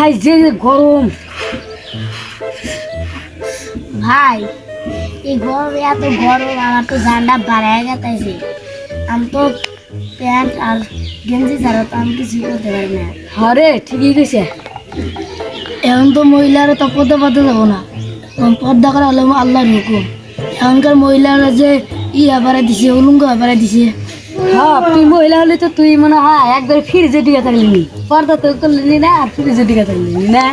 ভাই যে গরম ভাই এই গরমে এত গরম আমার তো ঠান্ডা বাড়ায় গেছে আমি তো প্যান্ট আর গেঞ্জি ছাড়া তো আমি কিছু করতে পারি না আরে ঠিকই কইছে এখন তো মহিলারা তো পর্দা পাতে যাবো না পর্দা করা হলো আল্লাহর হুকুম এখনকার মহিলারা যে বাড়াই দিছে উলুঙ্গ বাড়াই দিছে হ্যাঁ তুই মহিলা হলে তো তুই মনে হয় একবার ফ্রিজে দিকে থাকলি পর্দা তো করলি না আর ফ্রিজে দিকে থাকলি না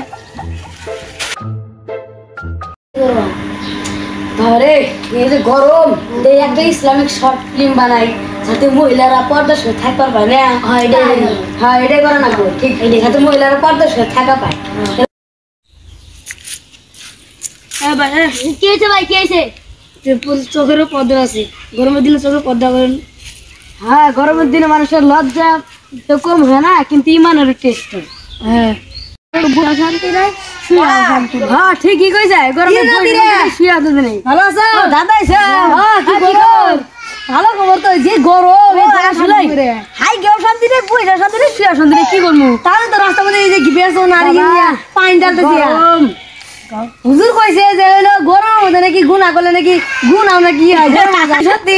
আরে এই যে গরম এই একটা ইসলামিক শর্ট ফিল্ম বানাই যাতে মহিলারা পর্দার সাথে থাকতে পারে না হ্যাঁ এটাই করে না ঠিক যাতে মহিলারা পর্দার সাথে থাকা পায় কি হয়েছে ভাই কি হয়েছে চোখেরও পর্দা আছে গরমের দিনে চোখের পর্দা করেন হ্যাঁ গরমের দিনে মানুষের লজ্জা তো কম হয় না কিন্তু ইমানের টেস্ট হ্যাঁ শান্তি নাই হ্যাঁ ঠিকই কইছে গরমের দিনে শুয়া তো নেই ভালো আছো দাদা এসে হ্যাঁ কি খবর ভালো খবর তো যে গরম আসলে হাই গেও শান্তি রে পয়সা শান্তি রে শুয়া শান্তি রে কি করমু তাহলে তো রাস্তা মধ্যে এই যে বেসো নারী পানি ডালতেছি হুজুর কইছে যে হলো গরম মধ্যে নাকি গুনাহ করলে নাকি গুনাহ নাকি হয় সত্যি